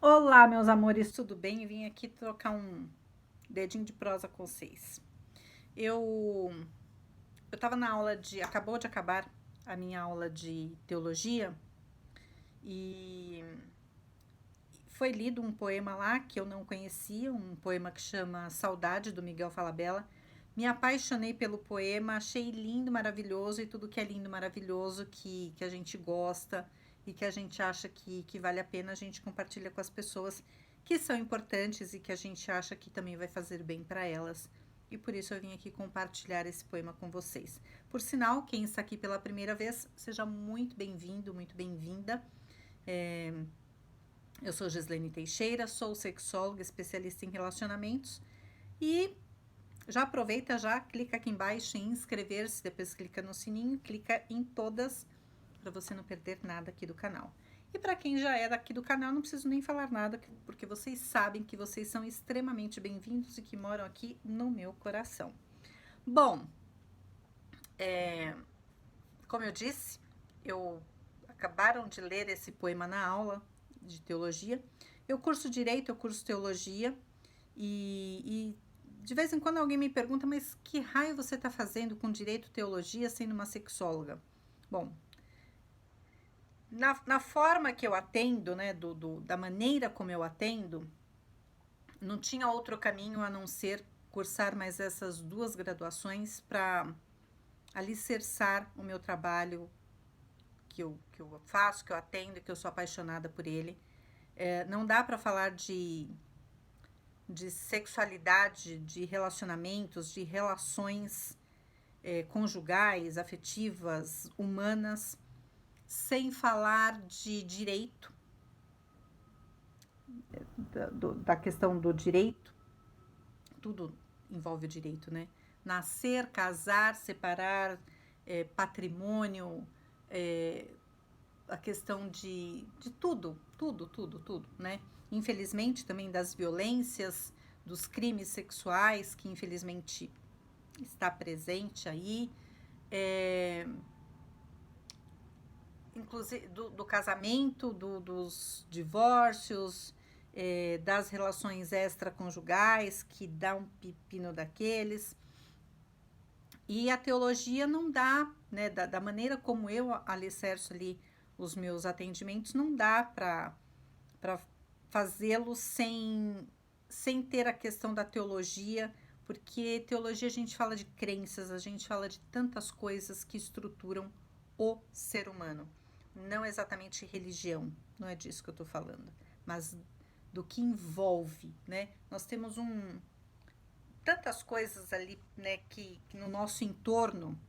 Olá, meus amores, tudo bem? Vim aqui trocar um dedinho de prosa com vocês. Eu eu tava na aula acabou de acabar a minha aula de teologia e foi lido um poema lá que eu não conhecia, um poema que chama Saudade do Miguel Falabella. Me apaixonei pelo poema, achei lindo, maravilhoso e tudo que é lindo, maravilhoso que a gente gosta e que a gente acha que vale a pena a gente compartilha com as pessoas que são importantes e que a gente acha que também vai fazer bem para elas. E por isso eu vim aqui compartilhar esse poema com vocês. Por sinal, quem está aqui pela primeira vez, seja muito bem-vindo, muito bem-vinda. Eu sou Gislene Teixeira, sou sexóloga, especialista em relacionamentos e já aproveita, já clica aqui embaixo em inscrever-se, depois clica no sininho, clica em todas para você não perder nada aqui do canal. E para quem já é daqui do canal, não preciso nem falar nada, porque vocês sabem que vocês são extremamente bem-vindos e que moram aqui no meu coração. Bom, como eu disse, eu acabaram de ler esse poema na aula de teologia. Eu curso direito, eu curso teologia e de vez em quando alguém me pergunta, mas que raio você está fazendo com direito e teologia sendo uma sexóloga? Bom, na forma que eu atendo, né, da maneira como eu atendo, não tinha outro caminho a não ser cursar mais essas duas graduações para alicerçar o meu trabalho que eu faço, que eu atendo, que eu sou apaixonada por ele. Não dá para falar de sexualidade, de relacionamentos, de relações conjugais, afetivas, humanas, sem falar de direito, da questão do direito. Tudo envolve o direito, né? Nascer, casar, separar, patrimônio, a questão de tudo, né? Infelizmente também das violências, dos crimes sexuais, que infelizmente está presente aí, inclusive do casamento, dos divórcios, das relações extraconjugais, que dá um pepino daqueles. E a teologia não dá, né, da maneira como eu alicerço ali os meus atendimentos, não dá para fazê-lo sem ter a questão da teologia, porque teologia a gente fala de crenças, a gente fala de tantas coisas que estruturam o ser humano. Não exatamente religião, não é disso que eu estou falando, mas do que envolve, né? Nós temos tantas coisas ali, né, que no nosso entorno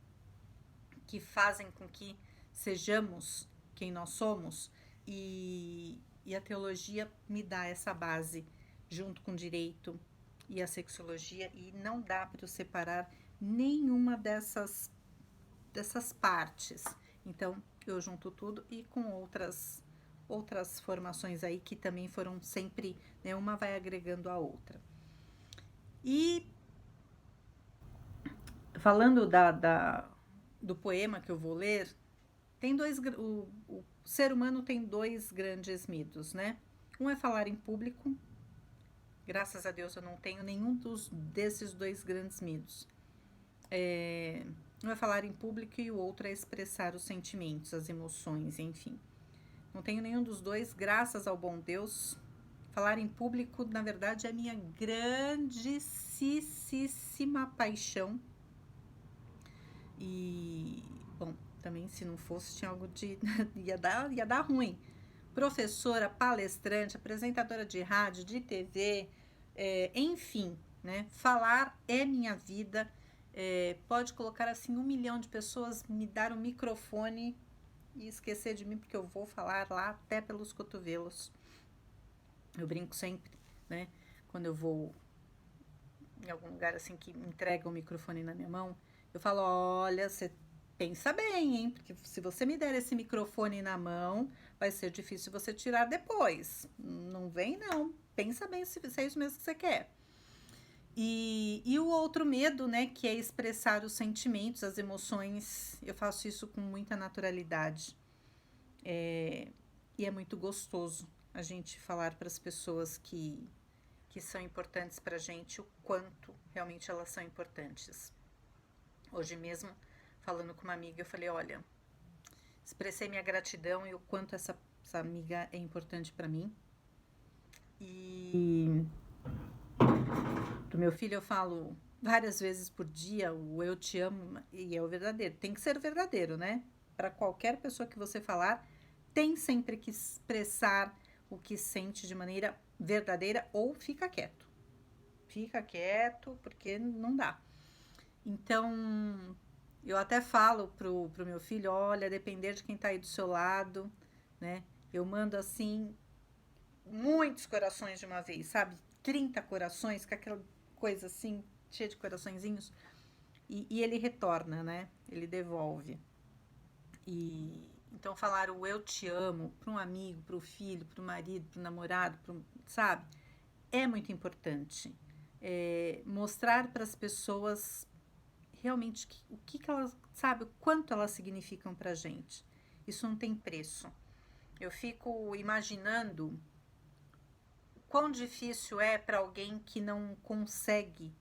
que fazem com que sejamos quem nós somos e a teologia me dá essa base junto com o direito e a sexologia e não dá para eu separar nenhuma dessas partes. Então eu junto tudo e com outras formações aí que também foram sempre, né, uma vai agregando a outra. E falando do poema que eu vou ler, tem o ser humano tem dois grandes medos, né? Um é falar em público. Graças a Deus eu não tenho nenhum desses dois grandes medos. Um é falar em público e o outro é expressar os sentimentos, as emoções, enfim. Não tenho nenhum dos dois, graças ao bom Deus. Falar em público, na verdade, é a minha grandíssima paixão. E, bom, também se não fosse, tinha algo de. ia dar ruim. Professora, palestrante, apresentadora de rádio, de TV, enfim, né? Falar é minha vida. Pode colocar assim 1 milhão de pessoas, me dar o microfone e esquecer de mim, porque eu vou falar lá até pelos cotovelos. Eu brinco sempre, né? Quando eu vou em algum lugar assim que entrega o microfone na minha mão, eu falo: olha, você pensa bem, hein? Porque se você me der esse microfone na mão, vai ser difícil você tirar depois. Não vem, não. Pensa bem se é isso mesmo que você quer. E o outro medo, né, que é expressar os sentimentos, as emoções, eu faço isso com muita naturalidade. E é muito gostoso. a gente falar para as pessoas que são importantes para a gente o quanto realmente elas são importantes. Hoje mesmo, falando com uma amiga, eu falei, olha, expressei minha gratidão e o quanto essa amiga é importante para mim. E do meu filho eu falo várias vezes por dia o eu te amo, e é o verdadeiro. Tem que ser verdadeiro, né? Para qualquer pessoa que você falar, tem sempre que expressar o que sente de maneira verdadeira ou fica quieto. Fica quieto, porque não dá. Então, eu até falo pro meu filho, olha, depender de quem tá aí do seu lado, né? Eu mando assim muitos corações de uma vez, sabe? 30 corações, com aquela coisa assim, cheia de coraçõezinhos. E ele retorna, né? Ele devolve. E então falar o eu te amo para um amigo, para o filho, para o marido, para o namorado, sabe? É muito importante. Mostrar para as pessoas realmente o que elas, sabe, o quanto elas significam pra gente. Isso não tem preço. Eu fico imaginando quão difícil é para alguém que não consegue,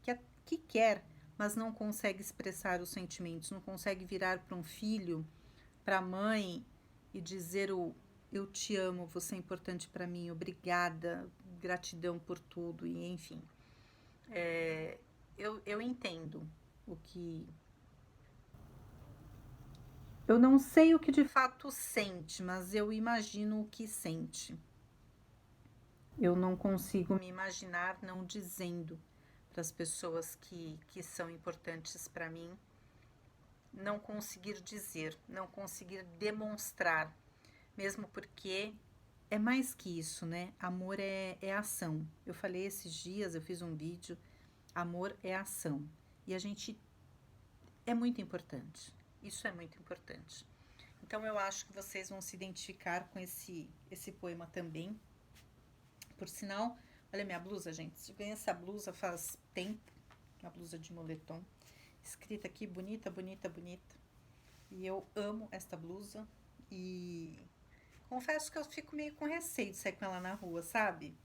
que quer, mas não consegue expressar os sentimentos, não consegue virar para um filho, para a mãe e dizer o eu te amo, você é importante para mim, obrigada, gratidão por tudo, e enfim. Eu entendo o que. Eu não sei o que de fato sente, mas eu imagino o que sente. Eu não consigo me imaginar não dizendo para as pessoas que são importantes para mim, não conseguir dizer, não conseguir demonstrar, mesmo porque é mais que isso, né? Amor é ação. Eu falei esses dias, eu fiz um vídeo, amor é ação. E a gente é muito importante. Isso é muito importante. Então eu acho que vocês vão se identificar com esse poema também. Por sinal, olha minha blusa, gente. Eu ganhei essa blusa faz tempo, uma blusa de moletom, escrita aqui bonita, bonita, bonita. E eu amo esta blusa e confesso que eu fico meio com receio de sair com ela na rua, sabe?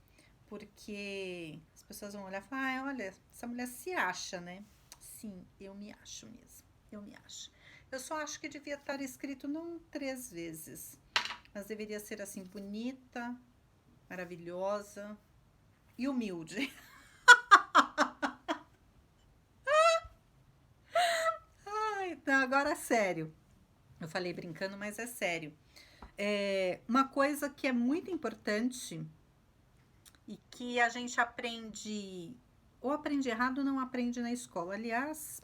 Porque as pessoas vão olhar e falar, ah, olha, essa mulher se acha, né? Sim, eu me acho mesmo. Eu me acho. Eu só acho que devia estar escrito não 3 vezes, mas deveria ser assim, bonita, maravilhosa e humilde. Ai, então agora é sério. Eu falei brincando, mas é sério. Uma coisa que é muito importante e que a gente aprende, ou aprende errado ou não aprende na escola. Aliás,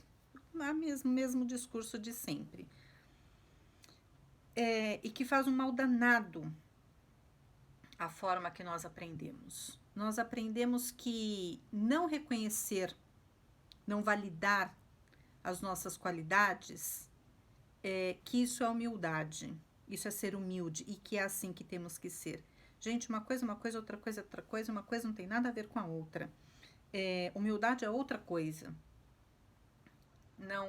é o mesmo discurso de sempre. E que faz um mal danado a forma que nós aprendemos. Nós aprendemos que não reconhecer, não validar as nossas qualidades, que isso é humildade, isso é ser humilde e que é assim que temos que ser. Gente, uma coisa, outra coisa, outra coisa, uma coisa não tem nada a ver com a outra. Humildade é outra coisa. Não,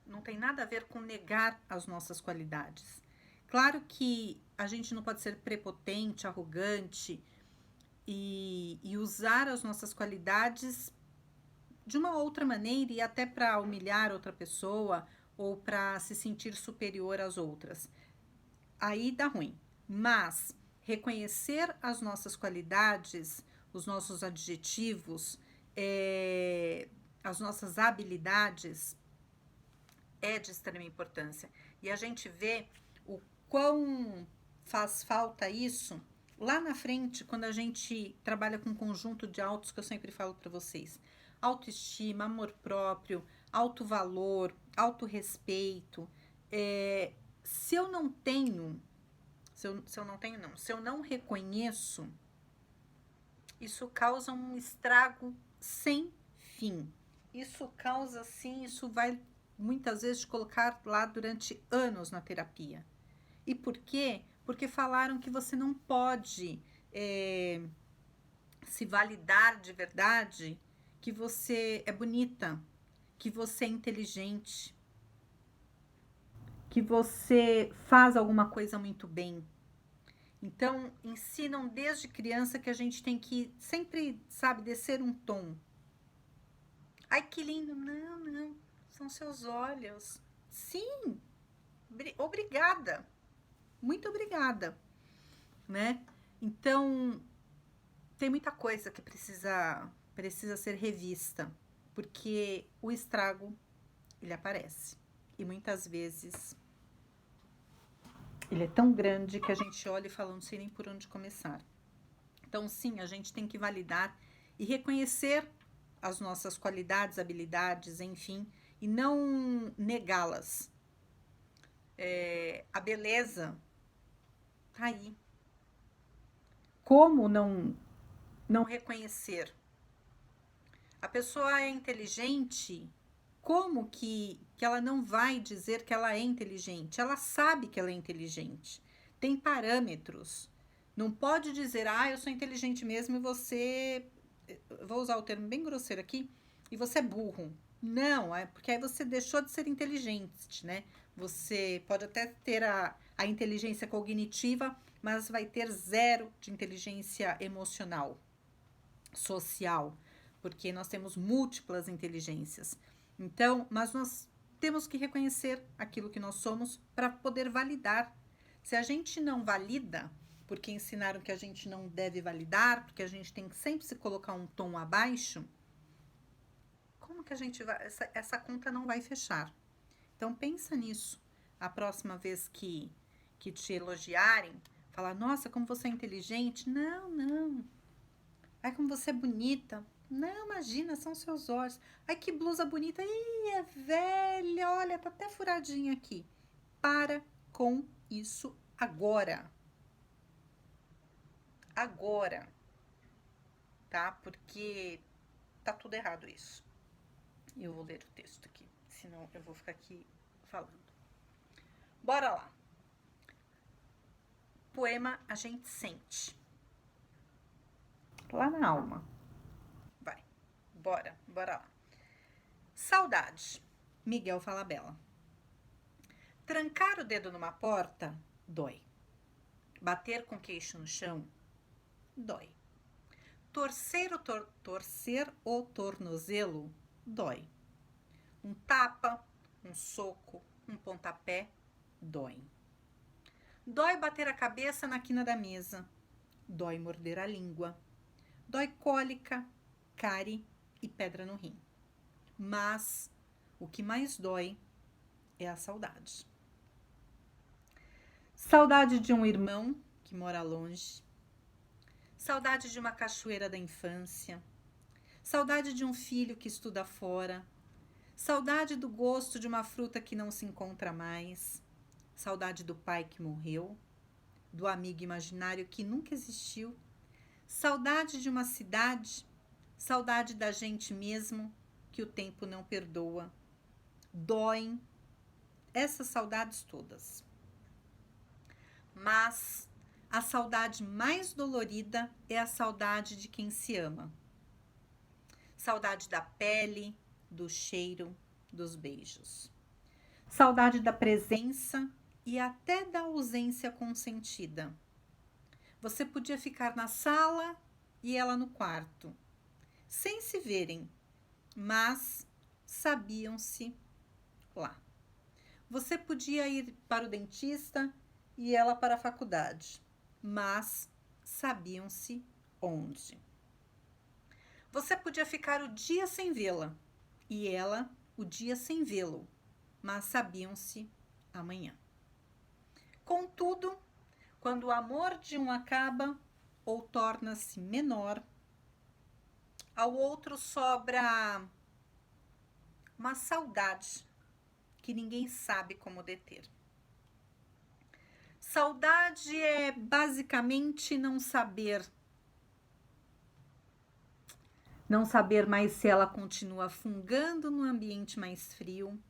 não tem nada a ver com negar as nossas qualidades. Claro que a gente não pode ser prepotente, arrogante e usar as nossas qualidades de uma outra maneira e até para humilhar outra pessoa ou para se sentir superior às outras. Aí dá ruim. Mas reconhecer as nossas qualidades, os nossos adjetivos, as nossas habilidades é de extrema importância. E a gente vê o quão faz falta isso lá na frente, quando a gente trabalha com um conjunto de autos que eu sempre falo para vocês. Autoestima, amor próprio, autovalor, autorrespeito. Se eu não tenho, se eu não reconheço, isso causa um estrago sem fim. Isso causa, sim, isso vai muitas vezes te colocar lá durante anos na terapia. E por quê? Porque falaram que você não pode se validar de verdade, que você é bonita, que você é inteligente, que você faz alguma coisa muito bem. Então, ensinam desde criança que a gente tem que sempre, sabe, descer um tom. Ai, que lindo. Não, não, são seus olhos. Sim, obrigada. Muito obrigada, né? Então, tem muita coisa que precisa ser revista, porque o estrago ele aparece. E muitas vezes ele é tão grande que a gente olha e fala, não sei nem por onde começar. Então, sim, a gente tem que validar e reconhecer as nossas qualidades, habilidades, enfim, e não negá-las. A beleza tá aí. Como não reconhecer? A pessoa é inteligente, como que ela não vai dizer que ela é inteligente? Ela sabe que ela é inteligente. Tem parâmetros. Não pode dizer, eu sou inteligente mesmo e você. Vou usar o termo bem grosseiro aqui, e você é burro. Não, porque aí você deixou de ser inteligente, né? Você pode até ter a inteligência cognitiva, mas vai ter zero de inteligência emocional, social, porque nós temos múltiplas inteligências. Então, mas nós temos que reconhecer aquilo que nós somos para poder validar. Se a gente não valida, porque ensinaram que a gente não deve validar, porque a gente tem que sempre se colocar um tom abaixo, como que a gente vai, essa conta não vai fechar? Então pensa nisso. A próxima vez que te elogiarem, falar, nossa, como você é inteligente. Não, não. Ai, como você é bonita. Não, imagina, são seus olhos. Ai, que blusa bonita. Ih, é velha, olha, tá até furadinha aqui. Para com isso agora. Agora, tá? Porque tá tudo errado isso. Eu vou ler o texto aqui, senão eu vou ficar aqui falando. Bora lá. Poema A Gente Sente. Lá na alma. Vai, bora lá. Saudade. Miguel Falabella. Trancar o dedo numa porta dói. Bater com o queixo no chão dói. Torcer o tornozelo dói. Um tapa, um soco, um pontapé dói. Dói bater a cabeça na quina da mesa. Dói morder a língua. Dói cólica, cárie e pedra no rim. Mas o que mais dói é a saudade. Saudade de um irmão que mora longe. Saudade de uma cachoeira da infância. Saudade de um filho que estuda fora. Saudade do gosto de uma fruta que não se encontra mais. Saudade do pai que morreu. Do amigo imaginário que nunca existiu. Saudade de uma cidade. Saudade da gente mesmo que o tempo não perdoa. Doem essas saudades todas. Mas a saudade mais dolorida é a saudade de quem se ama. Saudade da pele, do cheiro, dos beijos. Saudade da presença e até da ausência consentida. Você podia ficar na sala e ela no quarto, sem se verem, mas sabiam-se lá. Você podia ir para o dentista e ela para a faculdade, mas sabiam-se onde. Você podia ficar o dia sem vê-la e ela o dia sem vê-lo, mas sabiam-se amanhã. Contudo, quando o amor de um acaba ou torna-se menor, ao outro sobra uma saudade que ninguém sabe como deter. Saudade é basicamente não saber mais se ela continua fungando no ambiente mais frio,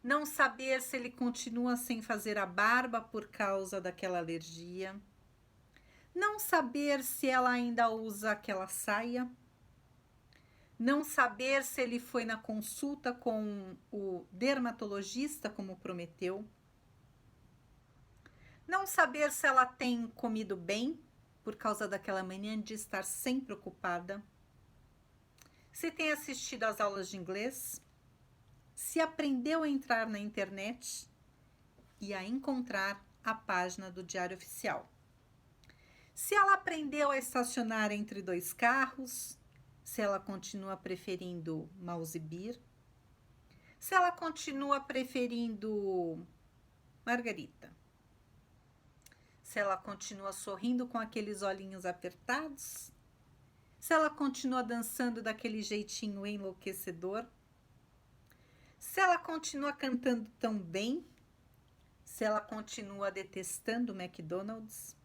não saber se ele continua sem fazer a barba por causa daquela alergia, não saber se ela ainda usa aquela saia, não saber se ele foi na consulta com o dermatologista como prometeu, Não saber se ela tem comido bem, por causa daquela mania de estar sempre ocupada. Se tem assistido às aulas de inglês. Se aprendeu a entrar na internet e a encontrar a página do Diário Oficial. Se ela aprendeu a estacionar entre dois carros, se ela continua preferindo Mouse Beer, se ela continua preferindo Margarita, se ela continua sorrindo com aqueles olhinhos apertados, se ela continua dançando daquele jeitinho enlouquecedor, se ela continua cantando tão bem, se ela continua detestando o McDonald's,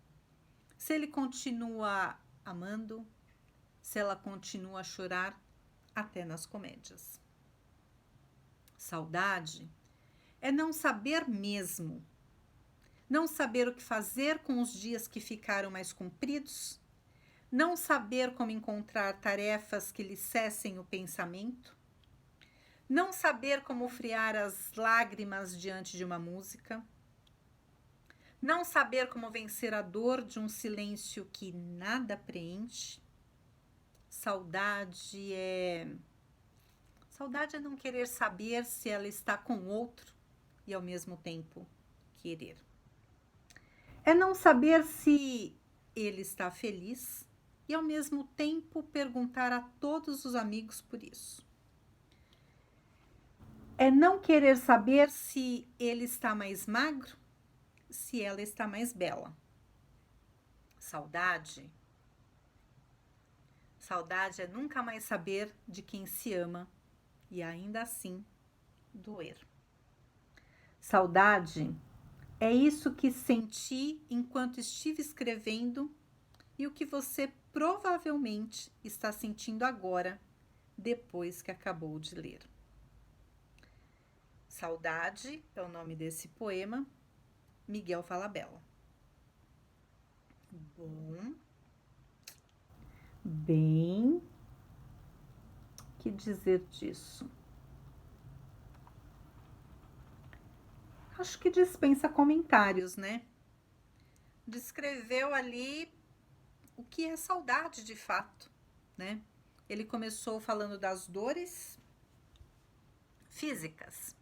se ele continua amando, se ela continua a chorar até nas comédias. Saudade é não saber mesmo, não saber o que fazer com os dias que ficaram mais compridos, não saber como encontrar tarefas que lhe cessem o pensamento, não saber como friar as lágrimas diante de uma música, não saber como vencer a dor de um silêncio que nada preenche. Saudade é não querer saber se ela está com outro e ao mesmo tempo querer. É não saber se ele está feliz e ao mesmo tempo perguntar a todos os amigos por isso. É não querer saber se ele está mais magro, se ela está mais bela. Saudade é nunca mais saber de quem se ama e ainda assim doer. Saudade é isso que senti enquanto estive escrevendo e o que você provavelmente está sentindo agora, depois que acabou de ler. Saudade é o nome desse poema, Miguel Falabella. Bom, bem, que dizer disso? Acho que dispensa comentários, né? Descreveu ali o que é saudade de fato, né? Ele começou falando das dores físicas,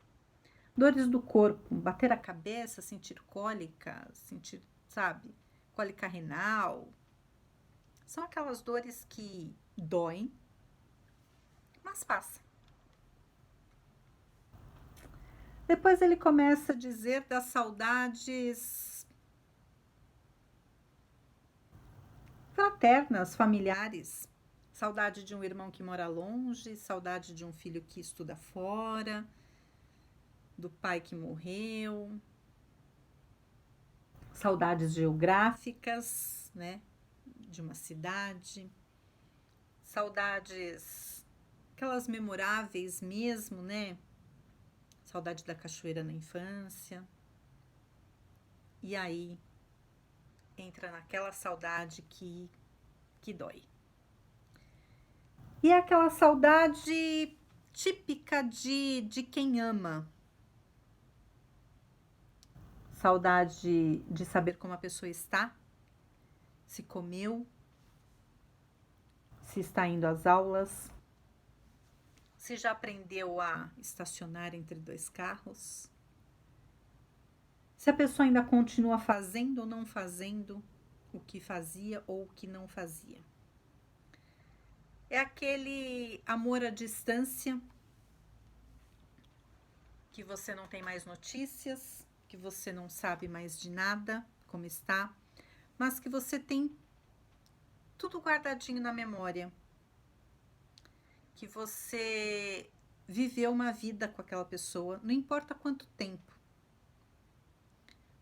dores do corpo, bater a cabeça, sentir cólica, sentir, sabe, cólica renal. São aquelas dores que doem, mas passa. Depois ele começa a dizer das saudades fraternas, familiares. Saudade de um irmão que mora longe, saudade de um filho que estuda fora, do pai que morreu, saudades geográficas, né, de uma cidade, saudades, aquelas memoráveis mesmo, né, saudade da cachoeira na infância. E aí entra naquela saudade que dói. E é aquela saudade típica de quem ama. Saudade de saber como a pessoa está, se comeu, se está indo às aulas, se já aprendeu a estacionar entre dois carros, se a pessoa ainda continua fazendo ou não fazendo o que fazia ou o que não fazia. É aquele amor à distância, que você não tem mais notícias, que você não sabe mais de nada, como está, mas que você tem tudo guardadinho na memória, que você viveu uma vida com aquela pessoa, não importa quanto tempo,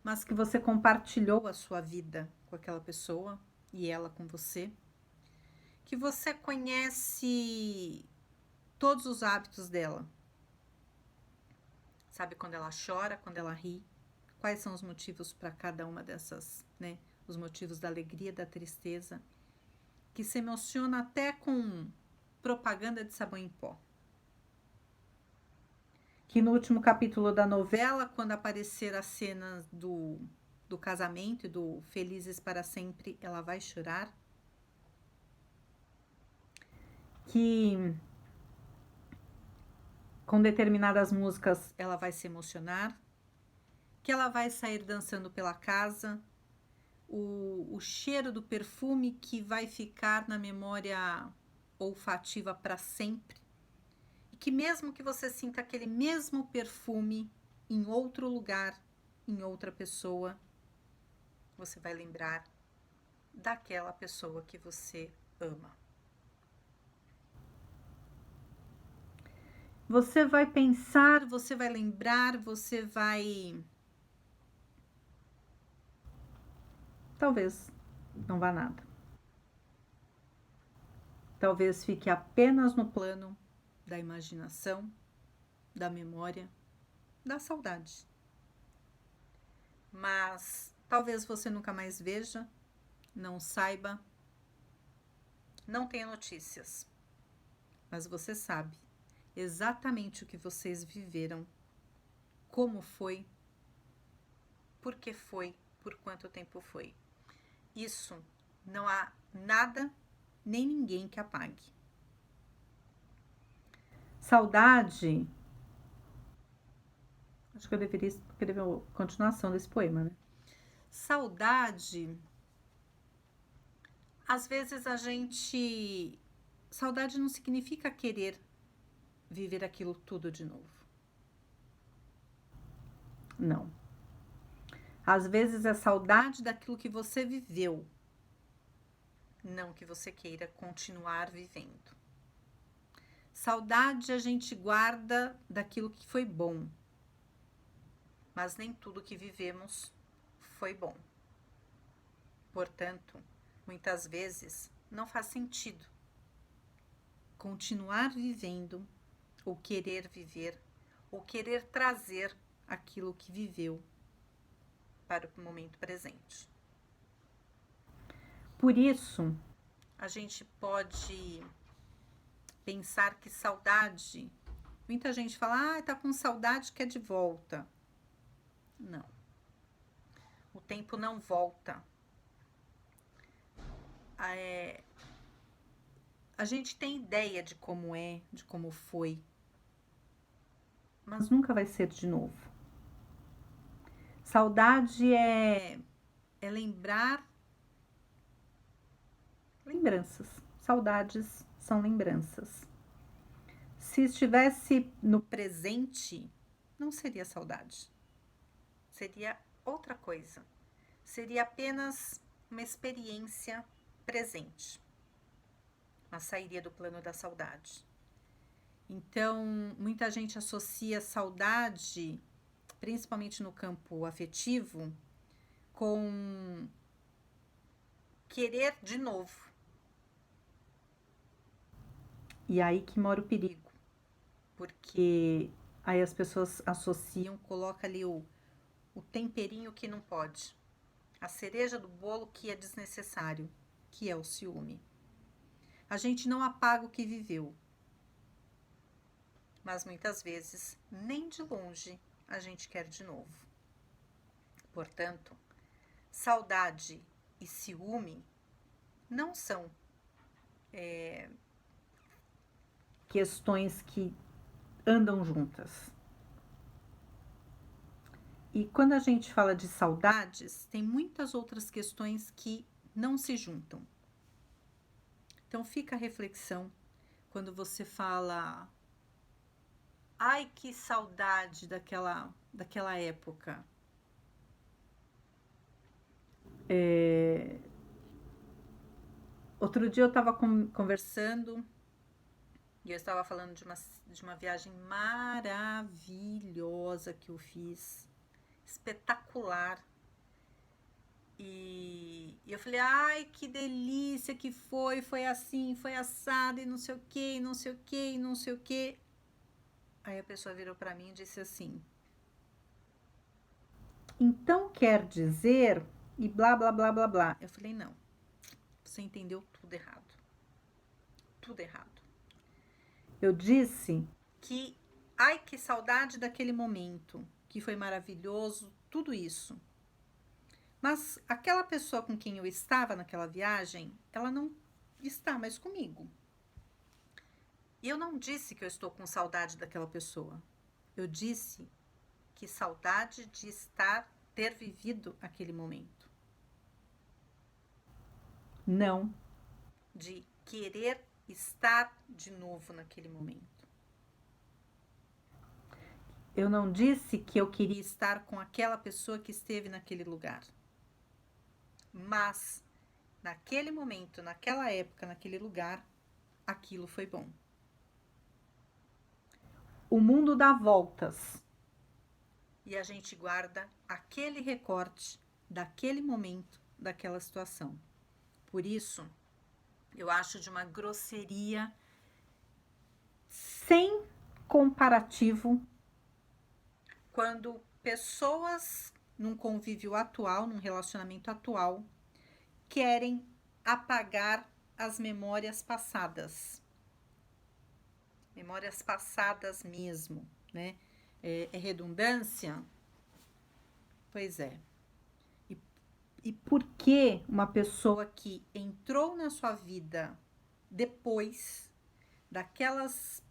mas que você compartilhou a sua vida com aquela pessoa e ela com você, que você conhece todos os hábitos dela, sabe quando ela chora, quando ela ri, quais são os motivos para cada uma dessas, né? Os motivos da alegria, da tristeza, que se emociona até com propaganda de sabão em pó. Que no último capítulo da novela, quando aparecer a cena do do casamento e do Felizes para Sempre, ela vai chorar. Que com determinadas músicas ela vai se emocionar, que ela vai sair dançando pela casa, o cheiro do perfume que vai ficar na memória olfativa para sempre, e que mesmo que você sinta aquele mesmo perfume em outro lugar, em outra pessoa, você vai lembrar daquela pessoa que você ama. Você vai pensar, você vai lembrar, você vai... Talvez não vá nada. Talvez fique apenas no plano da imaginação, da memória, da saudade. Mas talvez você nunca mais veja, não saiba, não tenha notícias. Mas você sabe exatamente o que vocês viveram, como foi, por que foi, por quanto tempo foi. Isso não há nada nem ninguém que apague. Saudade. Acho que eu deveria escrever a continuação desse poema, né? Saudade. Às vezes a gente. Saudade não significa querer viver aquilo tudo de novo. Não. Às vezes é saudade daquilo que você viveu, não que você queira continuar vivendo. Saudade a gente guarda daquilo que foi bom, mas nem tudo que vivemos foi bom. Portanto, muitas vezes não faz sentido continuar vivendo, ou querer viver, ou querer trazer aquilo que viveu para o momento presente. Por isso, a gente pode pensar que saudade, muita gente fala, tá com saudade, quer de volta. Não. O tempo não volta. A gente tem ideia de como é, de como foi, mas nunca vai ser de novo. Saudade é lembrar lembranças. Saudades são lembranças. Se estivesse no presente, não seria saudade. Seria outra coisa. Seria apenas uma experiência presente. Mas sairia do plano da saudade. Então, muita gente associa saudade, principalmente no campo afetivo, com querer de novo. E aí que mora o perigo. Porque aí as pessoas associam, colocam ali o temperinho que não pode. A cereja do bolo que é desnecessário, que é o ciúme. A gente não apaga o que viveu. Mas muitas vezes, nem de longe, a gente quer de novo. Portanto, saudade e ciúme não são questões que andam juntas. E quando a gente fala de saudades, tem muitas outras questões que não se juntam. Então fica a reflexão quando você fala, ai, que saudade daquela época. Outro dia eu estava conversando e eu estava falando de uma viagem maravilhosa que eu fiz, espetacular. E eu falei, ai, que delícia que foi assim, foi assado e não sei o que, não sei o que, não sei o que. Aí a pessoa virou para mim e disse assim, então quer dizer, e blá, blá, blá, blá, blá. Eu falei, não, você entendeu tudo errado. Tudo errado. Eu disse que, ai, que saudade daquele momento, que foi maravilhoso, tudo isso. Mas aquela pessoa com quem eu estava naquela viagem, ela não está mais comigo. E eu não disse que eu estou com saudade daquela pessoa. Eu disse que saudade de ter vivido aquele momento. Não de querer estar de novo naquele momento. Eu não disse que eu queria estar com aquela pessoa que esteve naquele lugar. Mas, naquele momento, naquela época, naquele lugar, aquilo foi bom. O mundo dá voltas. E a gente guarda aquele recorte daquele momento, daquela situação. Por isso, eu acho de uma grosseria sem comparativo quando pessoas num convívio atual, num relacionamento atual, querem apagar as memórias passadas. Memórias passadas mesmo, né? É redundância? Pois é. E por que uma pessoa que entrou na sua vida depois daquelas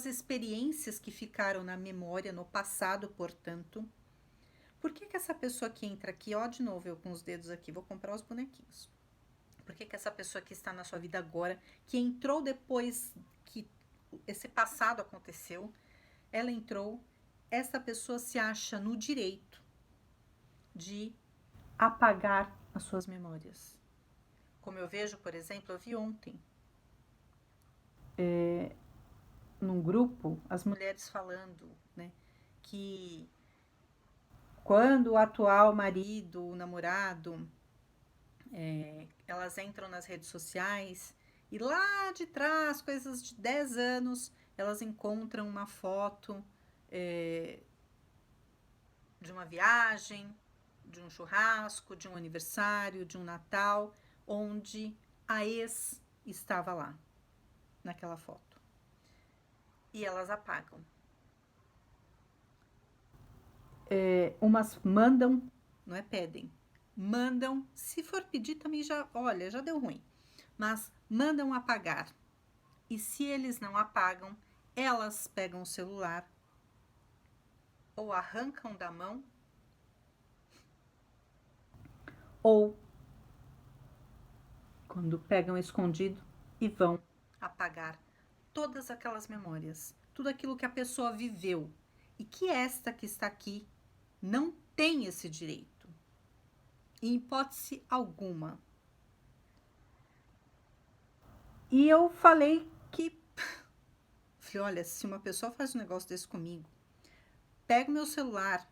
experiências que ficaram na memória, no passado, portanto, por que essa pessoa que entra aqui, ó, de novo, eu com os dedos aqui, vou comprar os bonequinhos. Por que essa pessoa que está na sua vida agora, que entrou depois que esse passado aconteceu, ela entrou, essa pessoa se acha no direito de apagar as suas memórias? Como eu vejo, por exemplo, eu vi ontem, num grupo, as mulheres falando, né, que quando o atual marido, o namorado, elas entram nas redes sociais e lá de trás, coisas de 10 anos, elas encontram uma foto de uma viagem, de um churrasco, de um aniversário, de um Natal, onde a ex estava lá, naquela foto. E elas apagam. Umas mandam, não é pedem, mandam, se for pedir também já, olha, já deu ruim, mas mandam apagar. E se eles não apagam, elas pegam o celular ou arrancam da mão ou quando pegam escondido e vão apagar todas aquelas memórias, tudo aquilo que a pessoa viveu e que esta que está aqui não tem esse direito, em hipótese alguma. E eu falei, olha, se uma pessoa faz um negócio desse comigo, pega o meu celular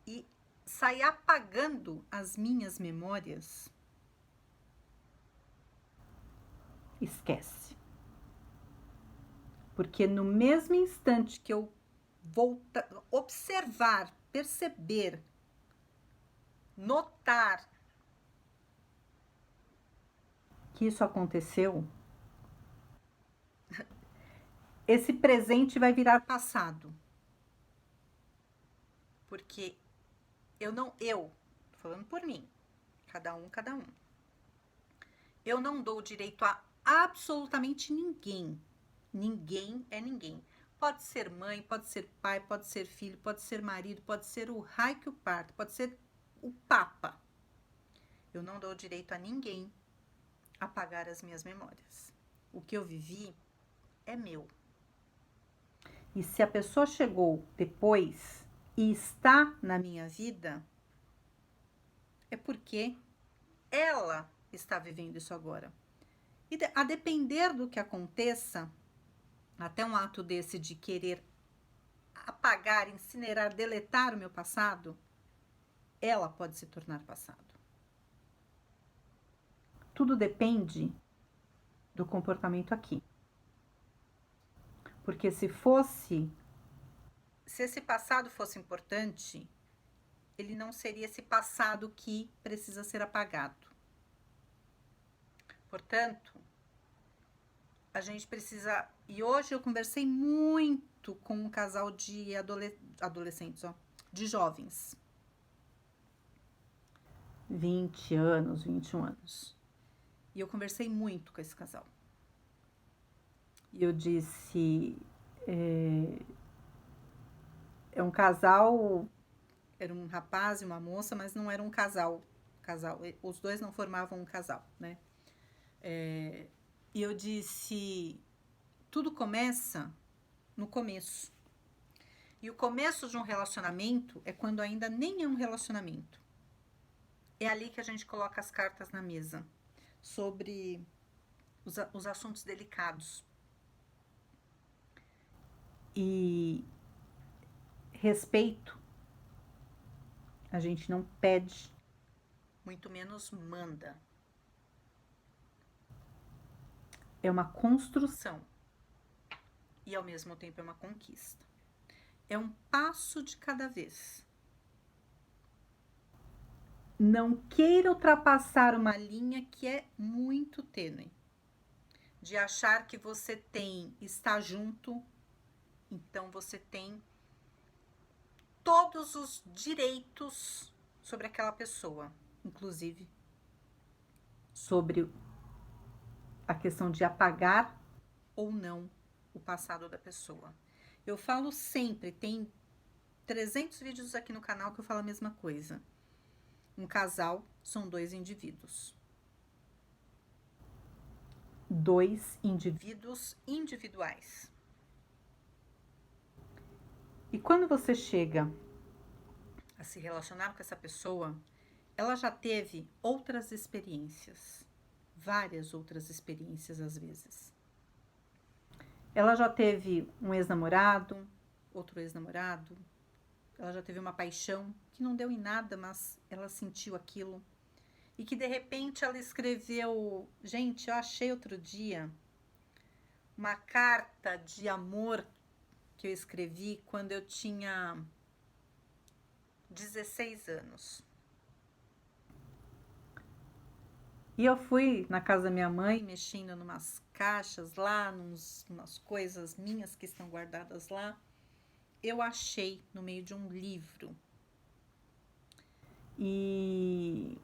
e sai apagando as minhas memórias, esquece. Porque no mesmo instante que eu voltar, observar, perceber, notar que isso aconteceu, esse presente vai virar passado. Porque tô falando por mim, cada um, eu não dou direito a absolutamente ninguém. Ninguém é ninguém. Pode ser mãe, pode ser pai, pode ser filho, pode ser marido, pode ser o raio que o parto, pode ser o papa. Eu não dou direito a ninguém apagar as minhas memórias. O que eu vivi é meu. E se a pessoa chegou depois e está na minha vida, é porque ela está vivendo isso agora. E a depender do que aconteça, até um ato desse de querer apagar, incinerar, deletar o meu passado, ela pode se tornar passado. Tudo depende do comportamento aqui. Porque se esse passado fosse importante, ele não seria esse passado que precisa ser apagado. Portanto, a gente precisa... E hoje eu conversei muito com um casal de adolescentes, de jovens. 20 anos, 21 anos. E eu conversei muito com esse casal. E eu disse, é um casal, era um rapaz e uma moça, mas não era um casal, os dois não formavam um casal, né? E eu disse, tudo começa no começo. E o começo de um relacionamento é quando ainda nem é um relacionamento. É ali que a gente coloca as cartas na mesa sobre os assuntos delicados. E respeito a gente não pede, muito menos manda. É uma construção e ao mesmo tempo é uma conquista. É um passo de cada vez. Não queira ultrapassar uma linha que é muito tênue. De achar que você está junto, então você tem todos os direitos sobre aquela pessoa, inclusive sobre a questão de apagar ou não o passado da pessoa. Eu falo sempre, tem 300 vídeos aqui no canal que eu falo a mesma coisa. Um casal são dois indivíduos. Dois indivíduos individuais. E quando você chega a se relacionar com essa pessoa, ela já teve outras experiências. Várias outras experiências, às vezes. Ela já teve um ex-namorado, outro ex-namorado. Ela já teve uma paixão que não deu em nada, mas ela sentiu aquilo. E que de repente ela escreveu... Gente, eu achei outro dia uma carta de amor que eu escrevi quando eu tinha 16 anos. E eu fui na casa da minha mãe, mexendo numas caixas lá, umas coisas minhas que estão guardadas lá. Eu achei no meio de um livro. E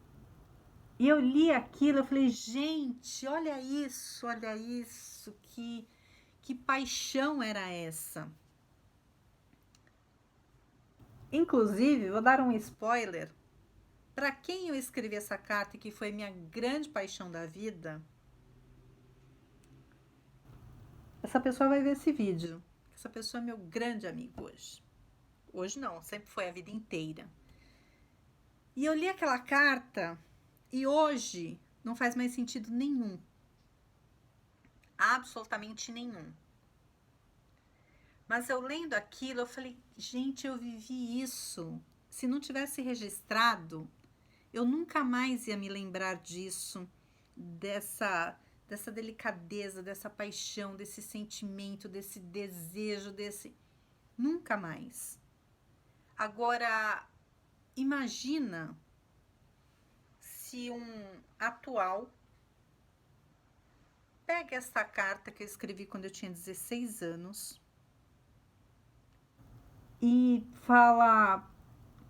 eu li aquilo, eu falei, gente, olha isso, que paixão era essa? Inclusive, vou dar um spoiler. Para quem eu escrevi essa carta e que foi minha grande paixão da vida, essa pessoa vai ver esse vídeo. Essa pessoa é meu grande amigo hoje. Hoje não, sempre foi a vida inteira. E eu li aquela carta e hoje não faz mais sentido nenhum. Absolutamente nenhum. Mas eu lendo aquilo, eu falei, gente, eu vivi isso. Se não tivesse registrado, eu nunca mais ia me lembrar disso, dessa delicadeza, dessa paixão, desse sentimento, desse desejo, nunca mais. Agora, imagina se um atual pega essa carta que eu escrevi quando eu tinha 16 anos e fala,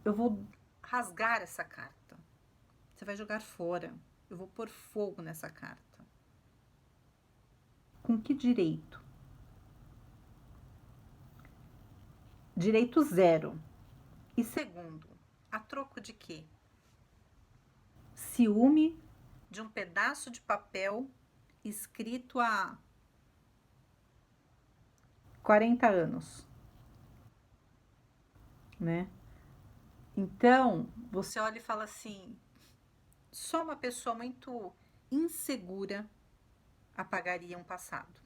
eu vou rasgar essa carta. Você vai jogar fora. Eu vou pôr fogo nessa carta. Com que direito? Direito zero. E segundo, a troco de quê? Ciúme de um pedaço de papel escrito há 40 anos, né? Então, você olha e fala assim, só uma pessoa muito insegura apagaria um passado.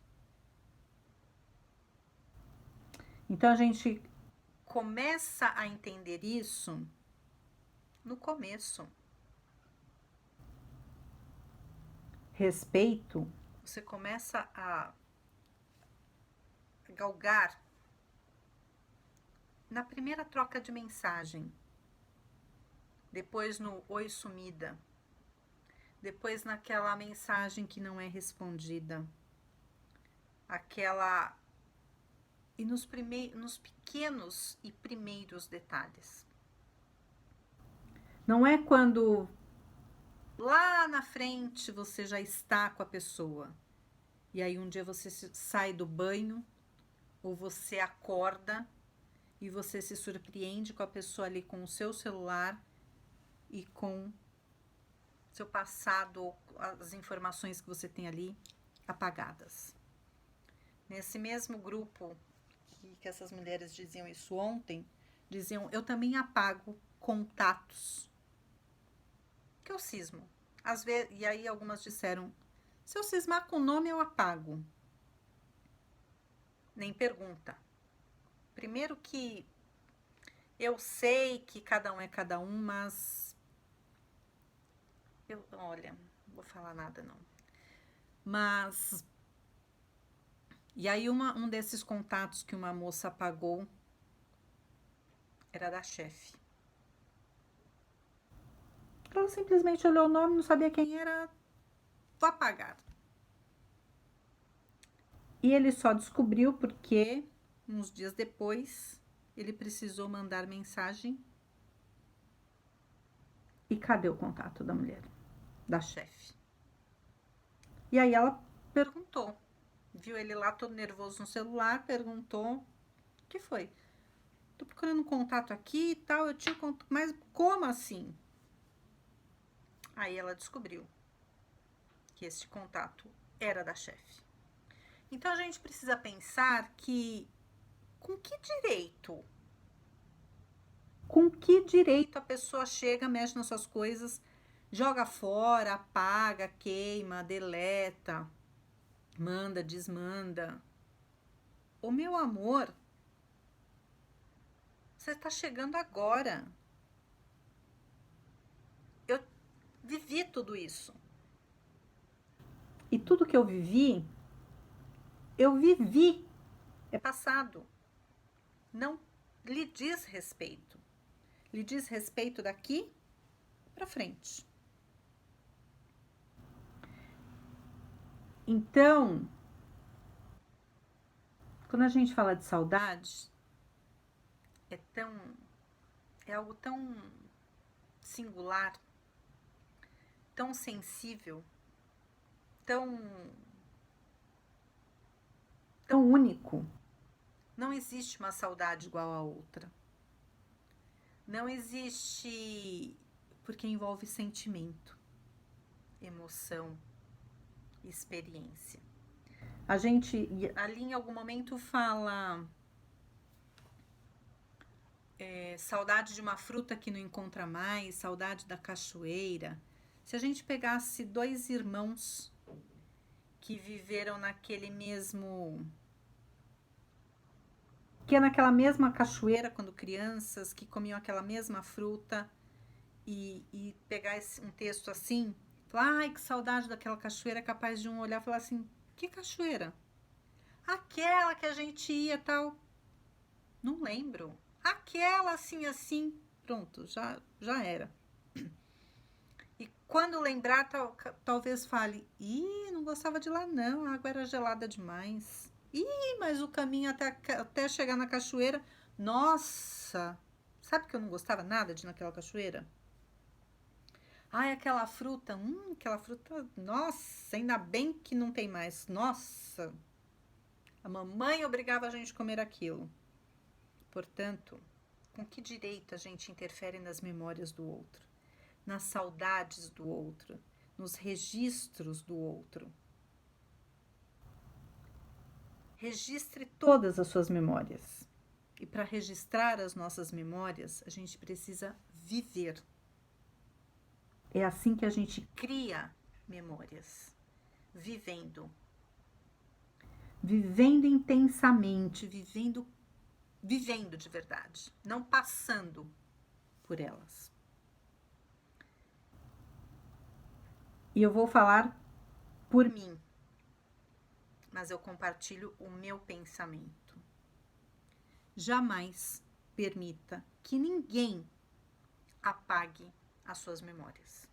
Então, a gente começa a entender isso no começo. Respeito, você começa a galgar na primeira troca de mensagem, depois no oi sumida, depois naquela mensagem que não é respondida, aquela e nos pequenos e primeiros detalhes. Não é quando lá na frente você já está com a pessoa. E aí um dia você sai do banho ou você acorda e você se surpreende com a pessoa ali com o seu celular e com seu passado, as informações que você tem ali apagadas. Nesse mesmo grupo que essas mulheres diziam isso ontem, diziam, eu também apago contatos que eu cismo. Às vezes, e aí algumas disseram, se eu cismar com o nome eu apago. Nem pergunta. Primeiro que eu sei que cada um é cada um, mas olha, não vou falar nada não. Mas e aí um desses contatos que uma moça apagou era da chefe. Ela simplesmente olhou o nome, não sabia quem era, vou apagar. E ele só descobriu porque, uns dias depois, ele precisou mandar mensagem. E cadê o contato da mulher, da chefe? E aí ela perguntou. Viu ele lá todo nervoso no celular, perguntou: o que foi? Tô procurando um contato aqui e tal, eu tinha contato, mas como assim? Aí ela descobriu que esse contato era da chefe. Então a gente precisa pensar que com que direito? Com que direito a pessoa chega, mexe nas suas coisas, joga fora, apaga, queima, deleta, manda, desmanda? O meu amor, você está chegando agora. Eu vivi tudo isso. E tudo que eu vivi é passado. Não lhe diz respeito. Lhe diz respeito daqui para frente. Então, quando a gente fala de saudade, é algo tão singular, tão sensível, tão único. Não existe uma saudade igual a outra. Não existe, porque envolve sentimento, emoção, experiência. A gente ali em algum momento fala saudade de uma fruta que não encontra mais, saudade da cachoeira. Se a gente pegasse dois irmãos que viveram naquela mesma cachoeira quando crianças, que comiam aquela mesma fruta, e pegar um texto assim, falar, ai, que saudade daquela cachoeira, é capaz de um olhar e falar assim, que cachoeira? Aquela que a gente ia tal. Não lembro. Aquela assim, pronto, já era. E quando lembrar, talvez fale, não gostava de lá não, a água era gelada demais. Mas o caminho até chegar na cachoeira, nossa, sabe que eu não gostava nada de ir naquela cachoeira? Ai, aquela fruta, nossa, ainda bem que não tem mais. Nossa, a mamãe obrigava a gente a comer aquilo. Portanto, com que direito a gente interfere nas memórias do outro, nas saudades do outro, nos registros do outro? Registre todas as suas memórias. E para registrar as nossas memórias, a gente precisa viver. É assim que a gente cria memórias, vivendo. Vivendo intensamente, vivendo de verdade, não passando por elas. E eu vou falar por mim, mas eu compartilho o meu pensamento. Jamais permita que ninguém apague as suas memórias.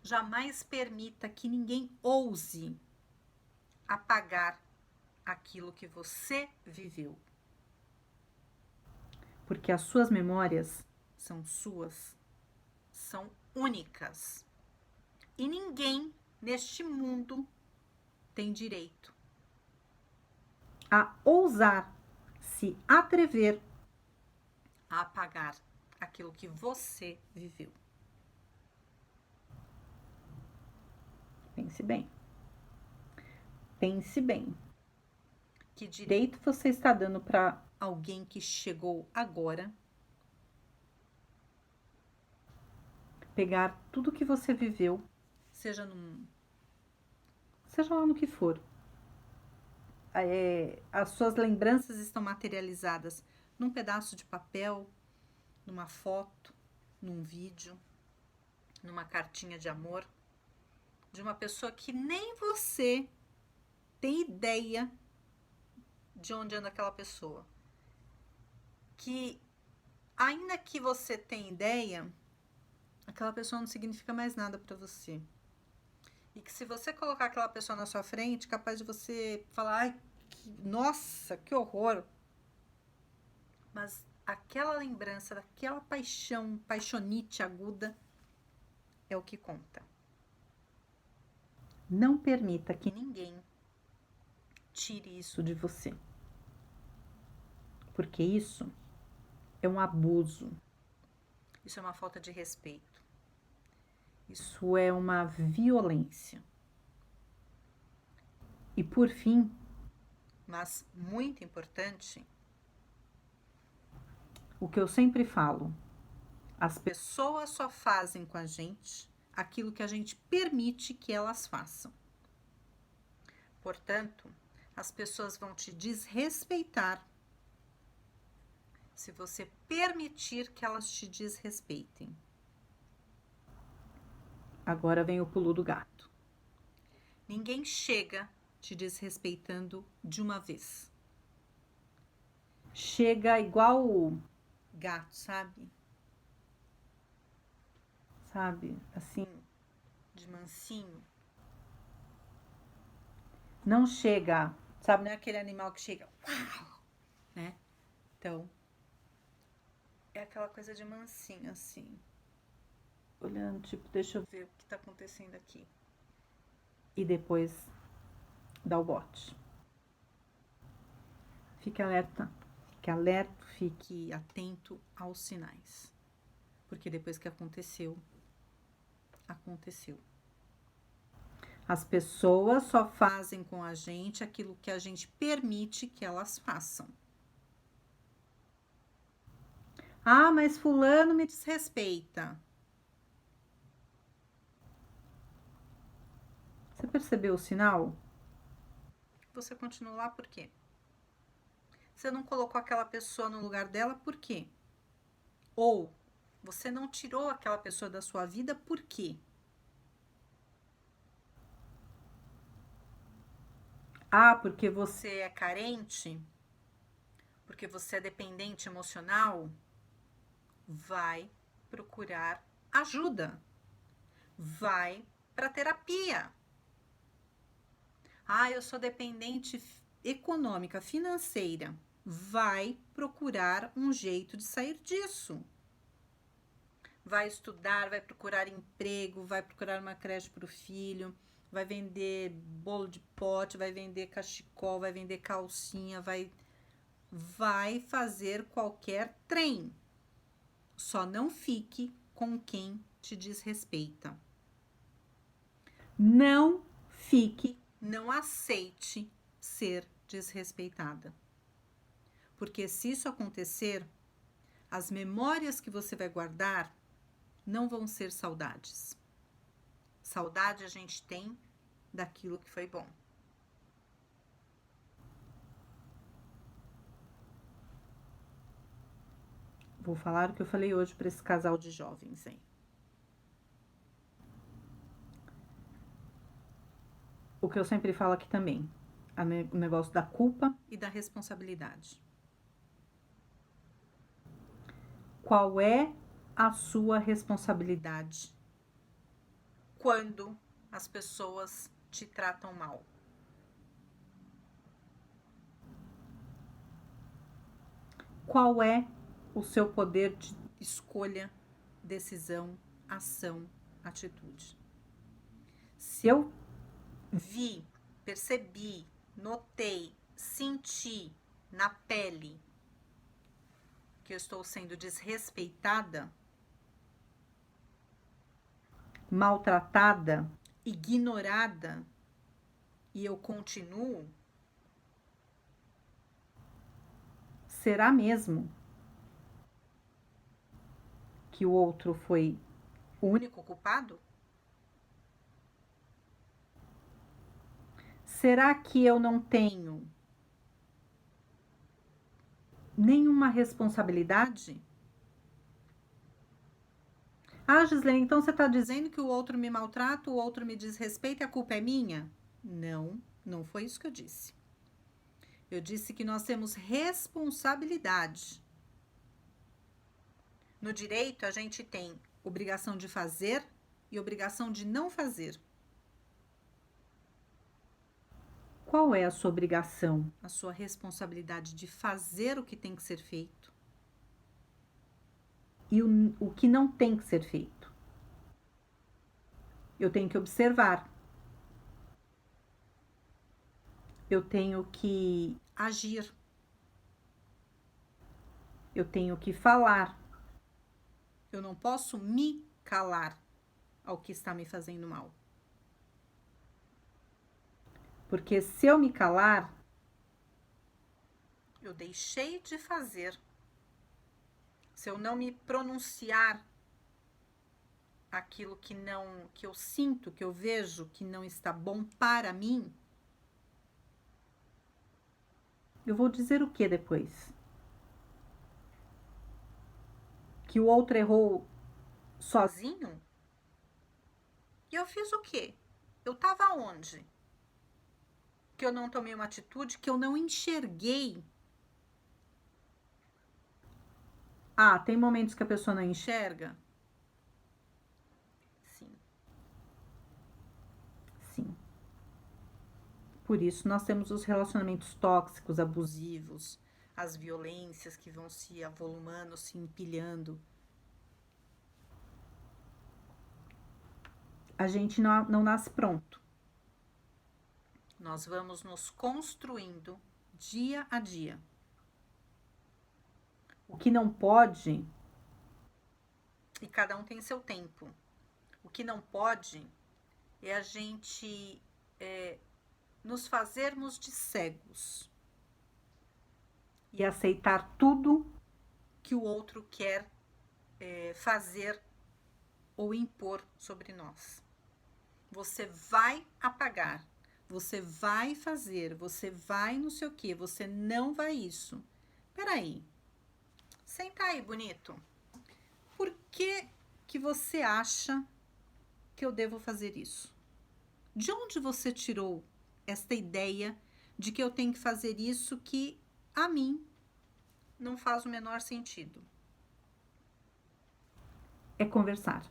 Jamais permita que ninguém ouse apagar aquilo que você viveu. Porque as suas memórias são suas, são únicas. E ninguém neste mundo tem direito a ousar se atrever a apagar aquilo que você viveu. Pense bem. Pense bem. Que direito você está dando para alguém que chegou agora pegar tudo que você viveu, seja lá no que for. As suas lembranças estão materializadas num pedaço de papel, numa foto, num vídeo, numa cartinha de amor, de uma pessoa que nem você tem ideia de onde anda aquela pessoa. Que, ainda que você tenha ideia, aquela pessoa não significa mais nada para você. E que se você colocar aquela pessoa na sua frente, capaz de você falar, ai, nossa, que horror. Mas aquela lembrança, daquela paixão, paixonite aguda, é o que conta. Não permita que ninguém tire isso de você. Porque isso é um abuso. Isso é uma falta de respeito. Isso é uma violência. E por fim, mas muito importante, o que eu sempre falo, as pessoas só fazem com a gente aquilo que a gente permite que elas façam. Portanto, as pessoas vão te desrespeitar se você permitir que elas te desrespeitem. Agora vem o pulo do gato. Ninguém chega te desrespeitando de uma vez. Chega igual o gato, sabe? Assim, de mansinho. Não chega, sabe? Não é aquele animal que chega, uau, né? Então, é aquela coisa de mansinho, assim. Olhando, tipo, deixa eu ver o que tá acontecendo aqui. E depois dá o bote. Fique alerta, fique atento aos sinais. Porque depois que aconteceu, aconteceu. As pessoas só fazem com a gente aquilo que a gente permite que elas façam. Ah, mas fulano me desrespeita. Você percebeu o sinal? Você continua lá por quê? Você não colocou aquela pessoa no lugar dela por quê? Ou você não tirou aquela pessoa da sua vida por quê? Ah, porque você é carente? Porque você é dependente emocional? Vai procurar ajuda. Vai para terapia. Ah, eu sou dependente econômica, financeira. Vai procurar um jeito de sair disso. Vai estudar, vai procurar emprego, vai procurar uma creche para o filho, vai vender bolo de pote, vai vender cachecol, vai vender calcinha, vai fazer qualquer trem. Só não fique com quem te desrespeita. Não fique, não aceite ser desrespeitada. Porque se isso acontecer, as memórias que você vai guardar não vão ser saudades. Saudade a gente tem daquilo que foi bom. Vou falar o que eu falei hoje para esse casal de jovens aí. O que eu sempre falo aqui também, o negócio da culpa e da responsabilidade. Qual é a sua responsabilidade quando as pessoas te tratam mal? Qual é o seu poder de escolha, decisão, ação, atitude? Se eu vi, percebi, notei, senti na pele que eu estou sendo desrespeitada, maltratada, ignorada, e eu continuo, será mesmo que o outro foi o único culpado? Será que eu não tenho nenhuma responsabilidade? Ah, Gislene, então você está dizendo que o outro me maltrata, o outro me desrespeita e a culpa é minha? Não, não foi isso que eu disse. Eu disse que nós temos responsabilidade. No direito, a gente tem obrigação de fazer e obrigação de não fazer. Qual é a sua obrigação, a sua responsabilidade de fazer o que tem que ser feito e o que não tem que ser feito? Eu tenho que observar. Eu tenho que agir. Eu tenho que falar. Eu não posso me calar ao que está me fazendo mal. Porque se eu me calar, eu deixei de fazer. Se eu não me pronunciar aquilo que eu sinto, que eu vejo que não está bom para mim, eu vou dizer o que depois? Que o outro errou sozinho? E eu fiz o quê? Eu estava onde? Que eu não tomei uma atitude, que eu não enxerguei. Ah, tem momentos que a pessoa não enxerga? Sim. Sim. Por isso nós temos os relacionamentos tóxicos, abusivos, as violências que vão se avolumando, se empilhando. A gente não nasce pronto. Nós vamos nos construindo dia a dia. O que não pode, e cada um tem seu tempo, o que não pode é a gente nos fazermos de cegos e aceitar tudo que o outro quer fazer ou impor sobre nós. Você vai apagar, você vai fazer, você vai não sei o que, você não vai isso. Peraí, senta aí, bonito. Por que você acha que eu devo fazer isso? De onde você tirou esta ideia de que eu tenho que fazer isso que a mim não faz o menor sentido? É conversar.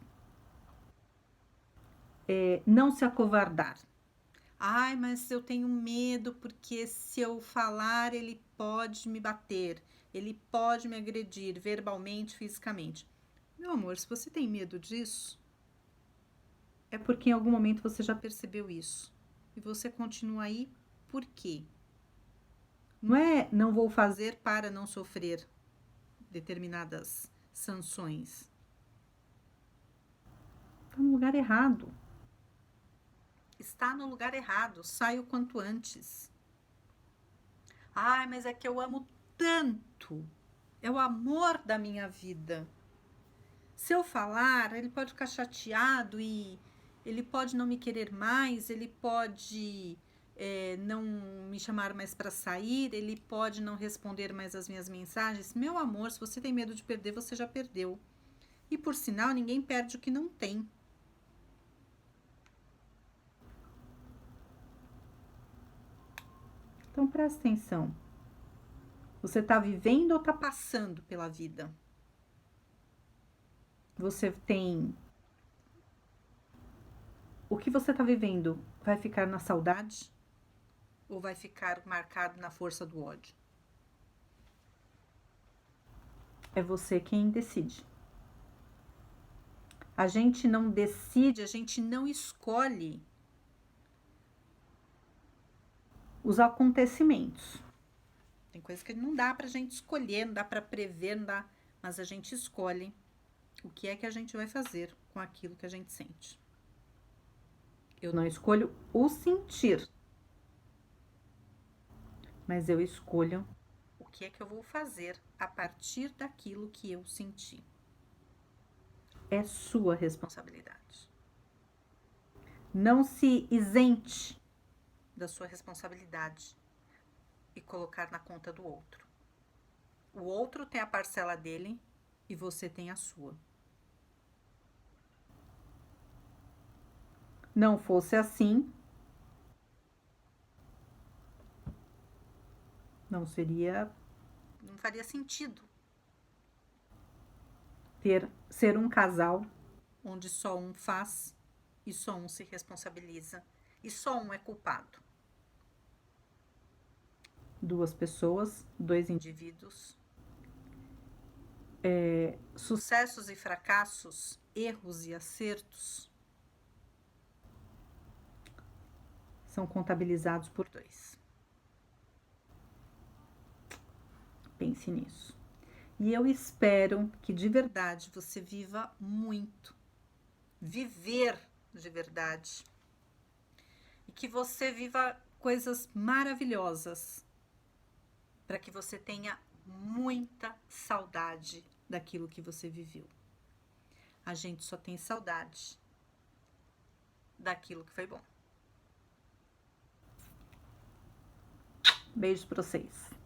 É não se acovardar. Ai, mas eu tenho medo porque se eu falar, ele pode me bater, ele pode me agredir verbalmente, fisicamente. Meu amor, se você tem medo disso, é porque em algum momento você já percebeu isso. E você continua aí por quê? Não é não vou fazer para não sofrer determinadas sanções. Está no lugar errado. Está no lugar errado. Sai o quanto antes. Ai, mas é que eu amo tanto. É o amor da minha vida. Se eu falar, ele pode ficar chateado e ele pode não me querer mais, ele pode não me chamar mais para sair, ele pode não responder mais as minhas mensagens. Meu amor, se você tem medo de perder, você já perdeu. E por sinal, ninguém perde o que não tem. Então presta atenção. Você está vivendo ou está passando pela vida? Você tem. O que você está vivendo vai ficar na saudade? Ou vai ficar marcado na força do ódio? É você quem decide. A gente não decide, a gente não escolhe os acontecimentos. Tem coisa que não dá pra gente escolher, não dá pra prever, não dá, mas a gente escolhe o que é que a gente vai fazer com aquilo que a gente sente. Eu não escolho o sentir, mas eu escolho o que é que eu vou fazer a partir daquilo que eu senti. É sua responsabilidade. Não se isente da sua responsabilidade e colocar na conta do outro. O outro tem a parcela dele e você tem a sua. Não fosse assim, não faria sentido ser um casal onde só um faz e só um se responsabiliza e só um é culpado. Duas pessoas, dois indivíduos, sucessos e fracassos, erros e acertos são contabilizados por dois. Pense nisso. E eu espero que de verdade você viva muito. Viver de verdade. E que você viva coisas maravilhosas. Para que você tenha muita saudade daquilo que você viveu. A gente só tem saudade daquilo que foi bom. Beijos para vocês.